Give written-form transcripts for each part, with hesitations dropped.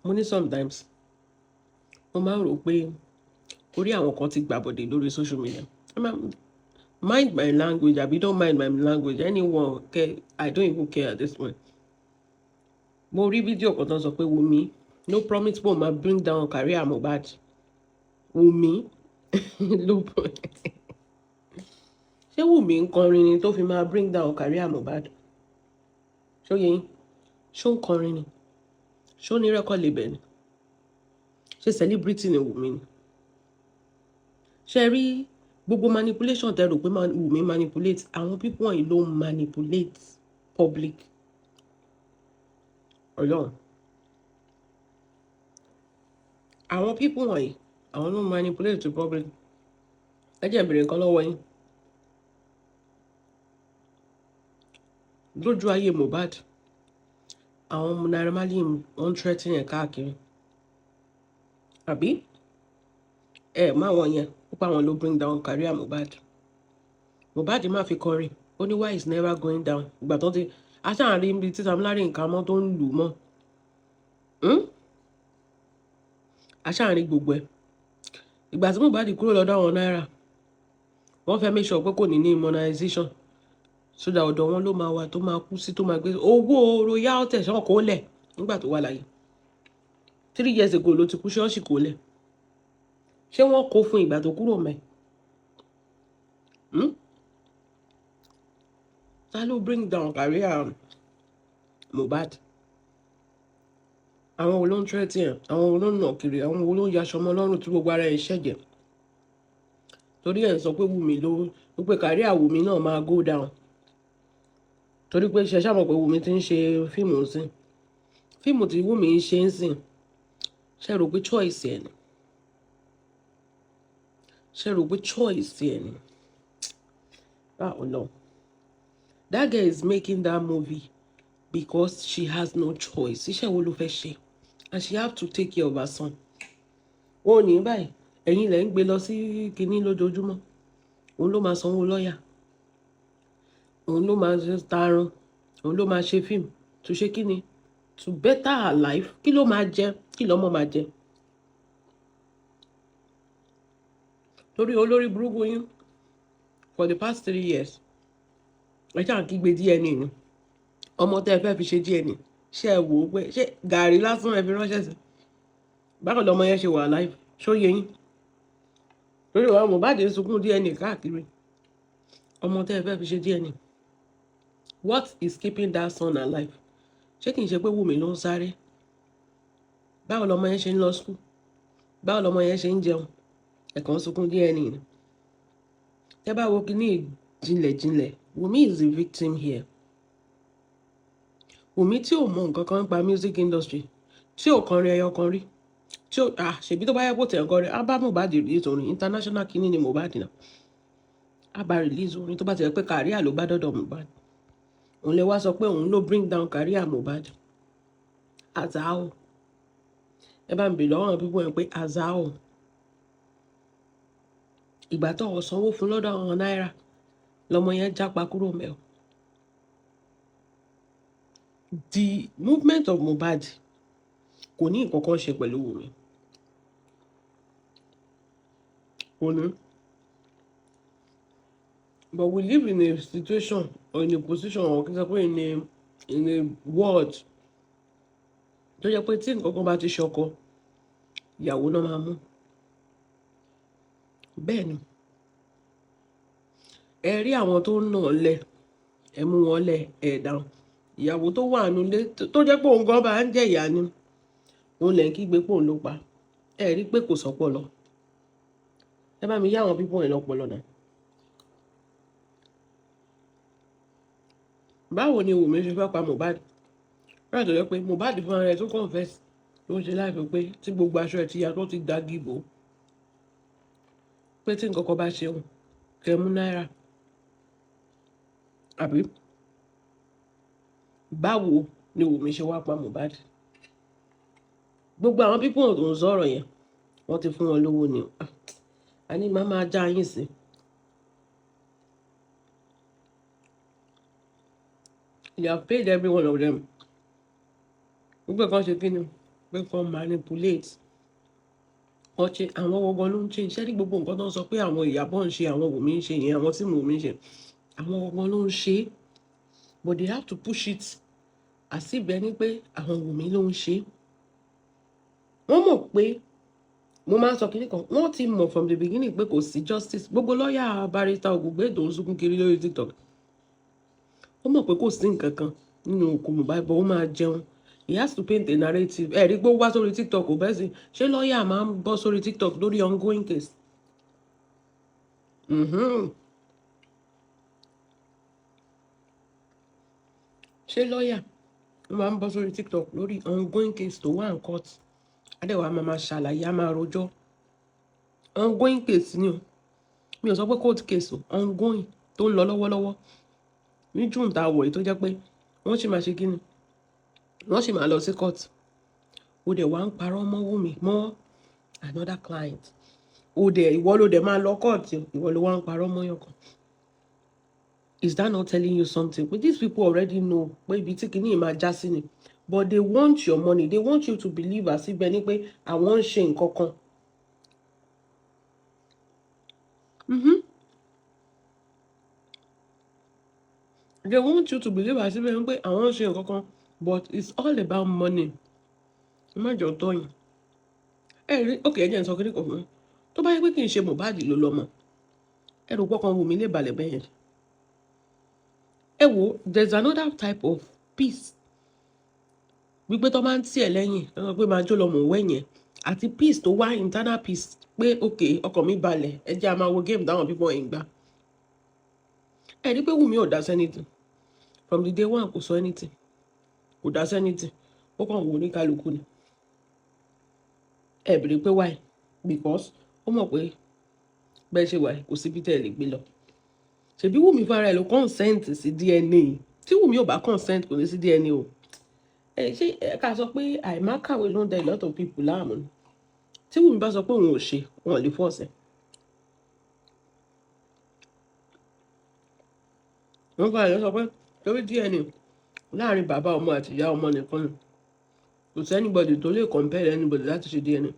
mo ní sometimes mo máa ń rò pé orí àwọn kan ti gbàbọ̀dé lórí social media. Mind my language, abi don't mind my language, anyone care, I don't even care at this point. Mo rí fídíò kan tó ń sọ pé Wunmi no promise pé òun máa bring down career Mohbad. Wunmi ló ṣé Wunmi ń kọrin ni tó fi máa bring down career Mohbad? Ṣó yẹ yín? Ṣó ń kọrin ni? Ṣó ní record label ni? Ṣé celebrity ni Wunmi ni? Ṣé rí gbogbo manipulation tẹ́ rò pé Wunmi manipulate, àwọn people wọ̀nyí ló manipulate public. Ọlọ́run. Àwọn people wọ̀nyí, àwọn ló manipulate the public. Ẹ jẹ́ bèrè nǹkan lọ́wọ́ yín. Lójú ayé Mohbad, àwọn ọmọ Naira Marley ń threaten ẹ̀ káàkiri. Àbí? Má wọn yẹn, ó pa àwọn ló bring down career Mohbad. Mohbad má fi kọrin, ó ní why is never going down. Ìgbà tó ti aṣáàrin ibi tí Sam Larry nǹkan mọ́ tó ń lù mọ́. Aṣáàrin gbogbo ẹ̀. Ìgbà tí Mohbad kúrò lọ́dọ̀ àwọn Naira, wọ́n fẹ́ make sure pé kò ní ní immunization. So that ọ̀dọ̀ wọn ló máa wà tó máa kú sí tó máa gbé owó royalty ṣọ́n kó lẹ̀ nígbà tó wà láyé. 3 years ago ló ti kú ṣọ́ọ̀ṣì kó lẹ̀. Ṣé wọ́n kó fún ìgbà tó kúrò mẹ́? Ta ló bring down career Mohbad? Àwọn wo ló ń threaten ẹ̀? Àwọn wo ló ń nà kiri? Àwọn wo ló ń yaṣọ ọmọ lọ́rùn tí gbogbo ara ẹ̀ ṣẹ̀jẹ̀? Torí ẹ̀ ń sọ pé Wunmi ló wípé career Wunmi náà máa go down. Torí pé ṣe ṣàmọ̀ pé Wunmi ti ń ṣe fíìmù sí. Fíìmù tí Wunmi ń ṣe ń sìn. Ṣé rò pé choice ẹ̀ ni? Ṣé rò pé choice ẹ̀ ni? Oh no. That girl is making that movie because she has no choice. Iṣẹ́ wo ló fẹ́ ṣe? And she have to take care of her son. Ó ní báyìí, ẹ̀yin lẹ ń gbé lọ sí kinní lójoojúmọ́. Òun ló máa sanwó lọ́yà. Òun ló máa ṣe tarun. Òun ló máa ṣe fíìmù. To ṣe kíni? To better her life. Kí ló máa jẹ? Kí lọ́mọ máa jẹ? Torí olórí burúkú yín for the past 3 years. Ẹ ṣáà kígbe DNA ni. Ọmọ tẹ́ ẹ fẹ́ fi ṣe DNA. Ṣé ẹ wò ó pé ṣé gàrí lásán ẹ fi ránṣẹ́ sí? Bákan lọmọ yẹn ṣe wà live. Ṣó yẹ yín? Torí wa Mohbad ń sunkún DNA káàkiri. Ọmọ tẹ́ ẹ fẹ́ fi ṣe DNA. What is keeping that son alive? Ṣé kìí ṣe pé Wunmi ló ń sáré? Báwo lọmọ yẹn ṣe ń lọ school? Báwo lọmọ yẹn ṣe ń jẹun? Ẹ̀kan sunkún DNA ni. Tẹ́ bá wo kíní jinlẹ̀. Wunmi is the victim here. Wunmi tí ò mọ nǹkan kan nípa music industry, tí ò kọrin ẹyọ kan rí, tí ò ṣèbí tó bá yẹ kó tẹ̀ ń kọrin, á bá Mohbad release orin international kíní ni Mohbad náà. Á bá release orin tó bá ti yẹ pé career ló bá dọ́dọ̀ Mohbad. Òun lè wá sọ pé òun ló bring down career Mohbad. Azao. Ẹ bá mi bèèrè lọ́wọ́ àwọn pípọ̀ yẹn pé azao. Ìgbà tó ọ̀ sanwó fún lọ́dọ̀ àwọn Naira, lọmọ yẹn jápa kúrò mẹ́ o. The movement of Mohbad kò ní nǹkan kan ṣe pẹ̀lú Wunmi. Kò ní. But we live in a situation or in a position or kí n sọ pé in a world tó jẹ́ pé tí nǹkan kan bá ti ṣọkọ, ìyàwó náà máa mú. Bẹ́ẹ̀ ni. Ẹ rí àwọn tó ń nà lẹ̀, ẹ mú wọn lẹ̀, ẹ̀ dáhùn. Ìyàwó tó wà nulẹ̀ tó jẹ́ pé òun gan bá ń jẹ ìyá ni. Òun lẹ̀ ń kígbe pé òun ló pa. Ẹ rí pé kò sọ́pọlọ. Ẹ bá mi yá àwọn pípọ̀ yẹn lọ́pọlọ náà. Báwo ni Wunmi ṣe fẹ́ pa Mohbad? Báwo tó jẹ́ pé Mohbad fún ara ẹ̀ tó confess ló ń ṣe láìpẹ́ pé tí gbogbo aṣọ ẹ̀ ti ya tó ti da gìbò. Pé tí nǹkan kan bá ṣe òun, kẹ́ mú Naira. Àbí? Báwo ni Wunmi ṣe wá pa Mohbad? Gbogbo àwọn pípọ̀ tó ń sọ̀rọ̀ yẹn, wọ́n ti fún wọn lówó ni. A ní máa já yín sí. You have paid every one of them. Gbogbo kan ṣe kí ni? pé kàn manipulate wọ́n ṣe àwọn gangan ló ń ṣe iṣẹ́ ní gbogbo nǹkan tó ń sọ pé àwọn Ìyábọ̀ ń ṣe àwọn Wunmi ń ṣe yẹn àwọn tí Wunmi ń ṣe àwọn gangan ló ń ṣe but they have to push it as if ẹni pé àwọn Wunmi ló ń ṣe wọ́n mọ̀ pé mo máa ń sọ kinní kan wọ́n ti mọ̀ from the beginning pé kò sí justice gbogbo lọ́ọ̀yà barrister Ògùngbé tó ń sunkún kiri lórí TikTok ó mọ̀ pé kò sí nǹkan kan nínú òkú Mohbad bọ́ ó máa jẹun he has to paint a narrative ẹ̀rí pé ó wá sórí TikTok kò bẹ́ẹ̀ sí ṣé lọ́ọ̀yà máa ń bọ́ sórí TikTok lórí ongoing case ṣé lọ́ọ̀yà máa ń bọ́ sórí TikTok lórí ongoing case tó wà ní court adéwà máa ṣàlàyé á máa rojọ́ ongoing case ni o mi ò sọ pé court case o ongoing tó ń lọ lọ́wọ́lọ́wọ́ ní June tá a wọ̀ yìí tó jẹ́ pé wọ́n sì máa ṣe kíni wọ́n sì máa lọ sí court ó dẹ̀ wá ń parọ́ mọ́ Wunmi mọ́ another client ó dẹ̀ ìwọ ló dẹ̀ máa lọ court ìwọ ló wá ń parọ́ mọ́ yọ̀kan is that not telling you something but these people already know pé ibi tí kìíní máa já sí ni but they want your money they want you to believe as if ẹni pé àwọn ń ṣe nǹkan kan. They want you to believe as if ẹni pé àwọn ń ṣe nǹkan kan but it's all about money. Imagine tọ́yìn rí òkè ẹ̀jẹ̀ ń sọ kíní kan fún mi tó bá yẹ pé kì í ṣe Mohbad ló lọ́mọ ẹrù pọ́kàn Wunmi lè balẹ̀ bẹ́yẹn ẹ wo there's another type of peace wípé tó máa ń tiẹ̀ lẹ́yìn ẹ pé máa jó lọ́mọ wẹ̀yẹn àti peace tó wá internal peace pé òkè ọkàn mi balẹ̀ ẹ jẹ́ a máa wo game táwọn pípọ̀ ẹ̀ ń gbá ẹ rí pé Wunmi ò dá sẹ́nìtì from the day one kò sọ anything kò dá sẹ́nìtì ó kàn wò ní kálukú ni ẹ bèrè pé why because ó mọ̀ pé bẹ́ẹ̀ ṣe wà kò síbi tẹ́ ẹ lè gbé lọ ṣebí Wunmi fara ẹ̀ ló consent sí DNA tí Wunmi ò bá consent kò ní sí DNA o ṣé ká sọ pé àìmákàwé ló ń da a lot of people láàmú ni tí Wunmi bá sọ pé òun ò ṣe wọn ò lè fọ́ọ̀sẹ̀ wọ́n fara ẹ̀ lọ sọ pé torí DNA láàrin bàbá ọmọ àti ìyá ọmọ nìkan ni kò sí anybody tó lè compare anybody láti ṣe DNA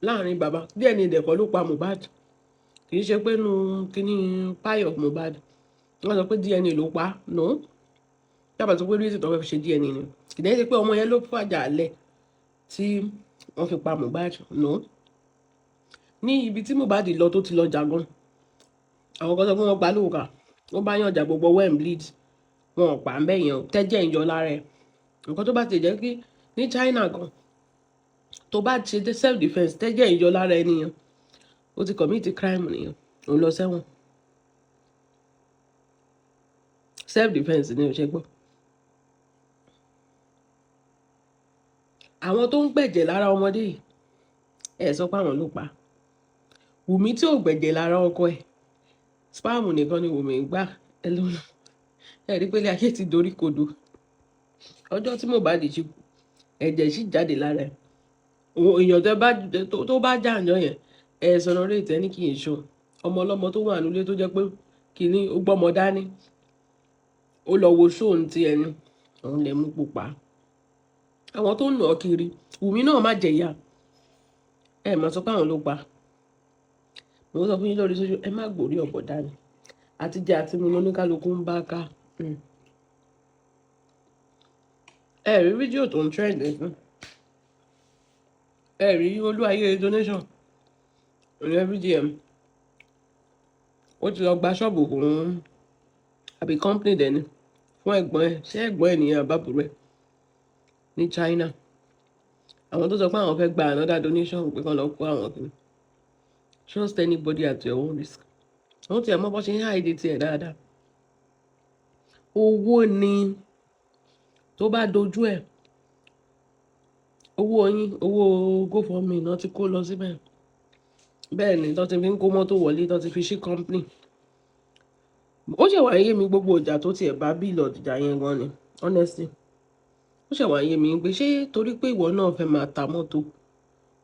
láàrin bàbá DNA dẹ̀kọ́ ló pa Mohbad kì í ṣe pé nu kíní páyọ̀ Mohbad wọ́n sọ pé DNA ló pa no dábàá sọ pé rí ìtọ́ fẹ́ fi ṣe DNA ni kì í ṣe pé ọmọ yẹn ló fàjà alẹ́ tí wọ́n fi pa Mohbad no ní ibi tí Mohbad lọ tó ti lọ jagun àwọn kan sọ pé wọ́n pa lóòkà wọ́n bá yàn jà gbogbo well bleed wọn ò pa ń bẹ́ yẹn tẹ́jẹ̀ ń yọ lára ẹ̀ nǹkan tó bá ti jẹ́ kí ní China gan tó bá ṣe self defence tẹ́jẹ̀ ń yọ lára ẹ̀ nìyẹn ó ti commit crime nìyẹn òun lọ sẹ́wọ̀n self defence ni ò ṣe gbọ́ àwọn tó ń gbẹ̀jẹ̀ lára ọmọdé yìí ẹ̀ sọ pé àwọn ló pa Wunmi tí ò gbẹ̀jẹ̀ lára ọkọ ẹ̀ spam nìkan ni Wunmi gbà ẹ lónà ẹ rí pé ilé ayé ti dorí kodò ọjọ́ tí Mohbad ṣe kú ẹ̀jẹ̀ sì jáde lára ẹ̀ èèyàn tó bá jà àjọ yẹn ẹ sọ̀rọ̀ rẹ̀ tẹ́ ní kì í ṣó ọmọ ọlọ́mọ tó wà nílé tó jẹ́ pé kìíní ó gbọ́mọ dání ó lọ wo ṣóun ti ẹni òun lè mú pupa àwọn tó ń nà ọ́ kiri Wunmi náà má jẹ̀yà ẹ má sọ pé àwọn ló pa mo sọ fún yín lórí sójú ẹ má gbòrí ọ̀bọ̀ dání àtijọ́ àti mímú oníkálukú ń bá ká ẹ rí fídíò tó ń trend fún ẹ rí olúwayé donation ní FGM ó ti lọ gba ṣọ́ọ̀bù fún àbí company dẹ̀ ni fún ẹ̀gbọ́n ẹ̀ ṣé ẹ̀gbọ́n ẹ̀ nìyẹn àbábùrú ẹ̀ ní China àwọn tó sọ pé àwọn fẹ́ gba another donation pé kán lọ kó àwọn kìnnì trust anybody at your own risk wọ́n ti ẹ̀ mọ́ bọ́ ṣe ń hide tiẹ̀ dáadáa owó ni tó bá dojú ẹ̀ owó yín owó GoFundMe náà ti kó lọ síbẹ̀ bẹ́ẹ̀ ni tó ti fi ń kó mọ́tò wọlé tó ti fi ṣí company ó ṣe wá yé mi gbogbo ọjà tó tiẹ̀ bá bí lọ ìjà yẹn gan ni honestly ó ṣe wá yé mi pé ṣé torí pé ìwọ náà fẹ́ máa ta mọ́tò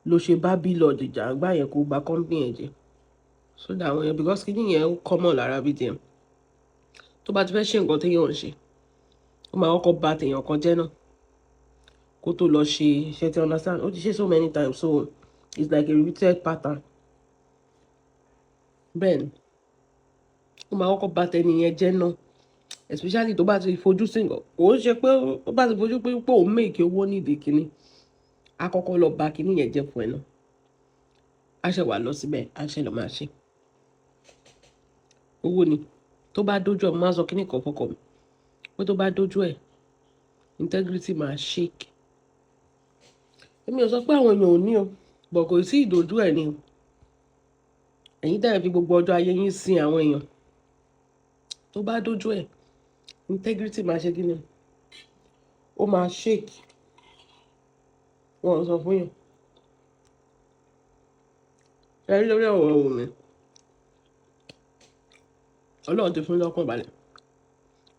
ló ṣe bá bí lọ ìjà àgbà yẹn kó gba company ẹ̀ jẹ́ so that àwọn yẹn because kí nìyẹn ó common lára BTM tó bá ti fẹ́ ṣe nǹkan téèyàn ń ṣe ó máa kọ́kọ́ bà tèèyàn kan jẹ́ náà kó tó lọ ṣe ṣe ti understand ó ti ṣe so many times so it's like a repeated pattern. Bẹ́ẹ̀ni ó máa kọ́kọ́ bà tẹni yẹn jẹ́ náà especially tó bá ti fojú sí nǹkan kò ń ṣe pé ó bá ti fojú pé òun make owó nídìí kínní á kọ́kọ́ lọ bà kínní yẹn jẹ́ fún ẹ náà á ṣe wà lọ síbẹ̀ á ṣe lọ máa ṣe owó ni tó bá dójú ẹ máa sọ kínní kan fọkọ mi pé tó bá dójú ẹ integrity máa shake èmi ò sọ pé àwọn èèyàn ò ní o bọ̀ kò sí ìdójú ẹ ni o ẹ̀yin dẹ̀ fi gbogbo ọjọ́ ayé yín sin àwọn èèyàn tó bá dójú ẹ integrity máa ṣe kíni ó máa shake wọn sọ fún yàn ṣe rí lórí ọ̀rọ̀ Wunmi Ọlọ́run ti fún lọ́kàn balẹ̀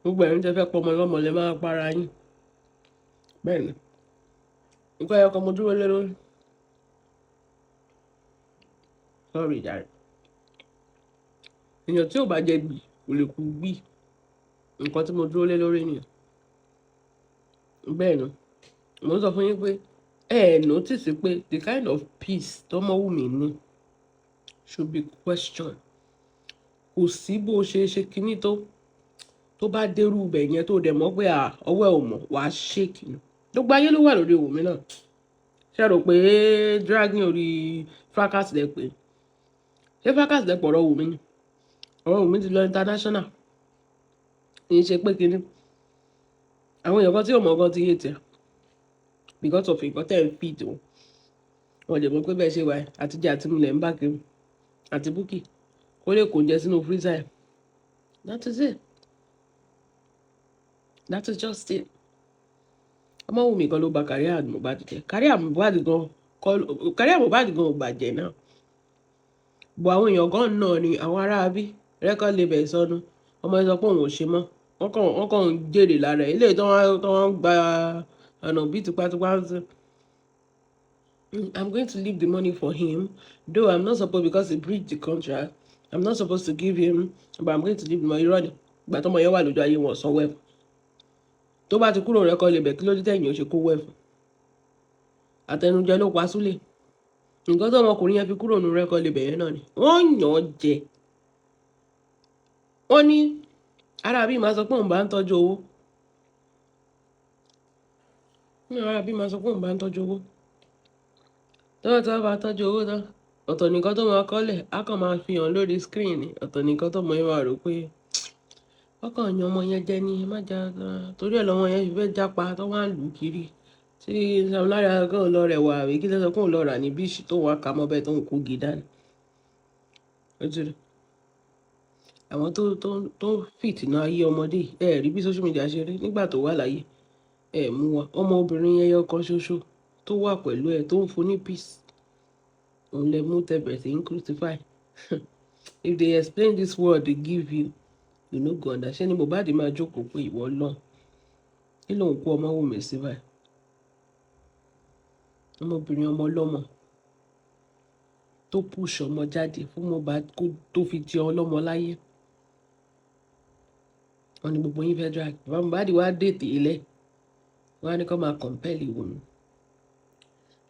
gbogbo ẹ̀rín tẹ́ fẹ́ pọ̀ ọmọ lọ́mọ lè máa para yín bẹ́ẹ̀ ni nǹkan ẹ̀yọ́ kan mo dúró lé lórí sọ́ọ̀rì ìjàre èèyàn tí ò bá jẹ gbì kò lè kú gbì nǹkan tí mo dúró lé lórí nìyẹn bẹ́ẹ̀ ni mo ń sọ fún yín pé notice pé the kind of peace tọ́mọ Wunmi ní should be questioned kò sí bó ṣe ṣe kinní tó bá dérú ibẹ̀ yẹn tó dẹ̀ mọ́ pé ọwọ́ ẹ̀ ò mọ̀ wàá ṣèkì ni gbogbo ayé ló wà lórí Wunmi náà ṣe rò pé dragging orí fracas lẹ pé ṣé fracas lẹ pọ̀rọ̀ Wunmi ni ọ̀rọ̀ Wunmi ti lọ international kì í ṣe pé kinní àwọn èèyàn kan tí ò mọ̀ kan ti yé tiẹ̀ because of nǹkan tẹ̀ ń feed wọn lè mọ̀ pé bẹ́ẹ̀ ṣe wà àtijọ́ àti múlẹ̀ ń bá kiri àti búkì kó lè kó jẹ sínú freezer ẹ̀ that is it that is just it ọmọ Wunmi kan ló bà career Mohbad jẹ́ career Mohbad gan ò bàjẹ́ náà bọ̀ àwọn èèyàn gan náà ni àwọn ará bí record label sọnù ọmọ ẹ sọ pé òun ò ṣe mọ́ wọ́n kàn ń jèrè lára ẹ̀ eléyìí tó wọ́n gba ọ̀nà bíi tipátipá I'm going to leave the money for him though I'm not supposed because he breached the contract I'm not supposed to give him but I'm going to leave the money running ìgbà tọ́mọ yẹn wà lójú ayé wọn sanwó ẹ̀ tó bá ti kúrò record label kí ló dé tẹ̀yìn ó ṣe kówó ẹ̀ fún àtẹnujẹ ló pa Súlè nǹkan tó ọmọkùnrin yẹn fi kúrò ní record label yẹn náà ni wọ́n yàn án jẹ wọ́n ní ara bí máa sọ pé òun bá ń tọ́jú owó ara bí máa sọ pé òun bá ń tọ́jú owó tọ́wọ́ tí wọ́n bá tọ́jú owó tán ọ̀tọ̀ nìkan tó máa kọ́lẹ̀ á kàn máa fi hàn lórí screen ni ọ̀tọ̀ nìkan tó mọ ẹ máa rò pé wọ́n kàn yan ọmọ yẹn jẹ ní ẹ má já torí ẹ̀ lọ́mọ yẹn fi fẹ́ jápa tó wá ń lù kiri tí lára kan lọ rẹ̀ wà àbí kí lẹ́sọ̀ kóun lọ rà ní bíṣì tó wà ká mọ́ bẹ́ẹ̀ tó ń kó gidá ni àwọn tó fìtínà ayé ọmọdé rí bí social media ṣe rí nígbà tó wà láyé mú wa ọmọbìnrin yẹn yọkan ṣoṣo tó wà pẹ̀lú ẹ̀ tó ń fún ní peace òun lè mú tẹ̀bẹ̀ sí ń crucify if they explain this word they give you you no go understand ni Mohbad máa jókòó pé ìwọ lọ́n kí ló ń kó ọmọ Wunmi sí báyìí ọmọbìnrin ọmọ ọlọ́mọ tó push ọmọ jáde fún Mohbad tó fi di ọlọ́mọ láyé wọn ni gbogbo yín fẹ́ drag bàbá Mohbad wá dètè ilẹ̀ wọn á ní kó máa compel Wunmi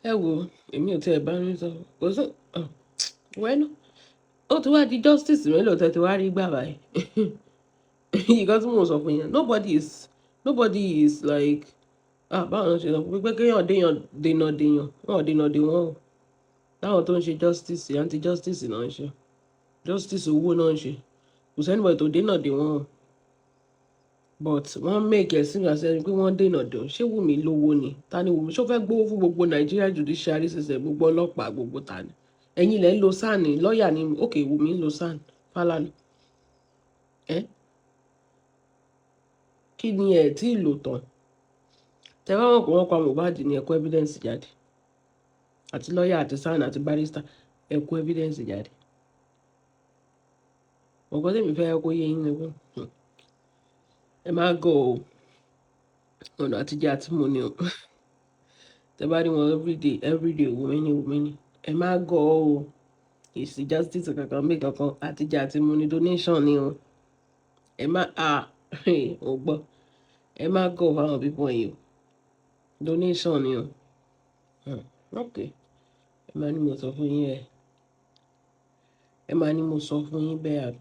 ẹ wo èmi ò tiẹ̀ bá ń sọ kò sí wẹ́nu ó ti wá di justice mélòó tẹ́ ti wá rí gbà báyìí nǹkan tí mo sọ fún yẹn nobody is like báwọn náà ṣe sọ pé kéèyàn dènà wọn ò dènà dè wọn o táwọn tó ń ṣe justice anti justice náà ń ṣe justice owó náà ń ṣe kò sẹ́nìbọ̀ tó dènà dè wọn o but wọ́n make ẹ̀ sínú àṣẹ pé wọ́n dènà dè ọ́ ṣé Wunmi lówó ni ta ni Wunmi ṣó fẹ́ gbówó fún gbogbo Nigeria judiciary system gbogbo ọlọ́pàá gbogbo ta ni ẹ̀yin ilẹ̀ ń lo SAN ni lọ́ọ̀yà ni ok Wunmi ń lo SAN Fálànà kí ni ẹ̀ tí ì lò tán tẹ bá wọn kò wọ́n pa Mohbad ní ẹ kó evidence jáde àti lọ́ọ̀yà àti SAN àti barrister ẹ kó evidence jáde ọ̀gọ́ tèmi fẹ́ kó yé yín lẹ́gbọ́n ẹ má gọ̀ ọ́ ọ̀nà àtijọ́ àti mo ní o tẹ bá rí wọn everyday Wunmi ni ẹ má gọ̀ ọ́ èsì justice kankan bí kankan àtijọ́ àti mo ní donation ni o ẹ má ò gbọ́ ẹ má gọ̀ fáwọn pípọ̀ yìí o donation ni o. Ok, ẹ máa ní mo sọ fún yín ẹ máa ní mo sọ fún yín bẹ́ẹ̀ àbí.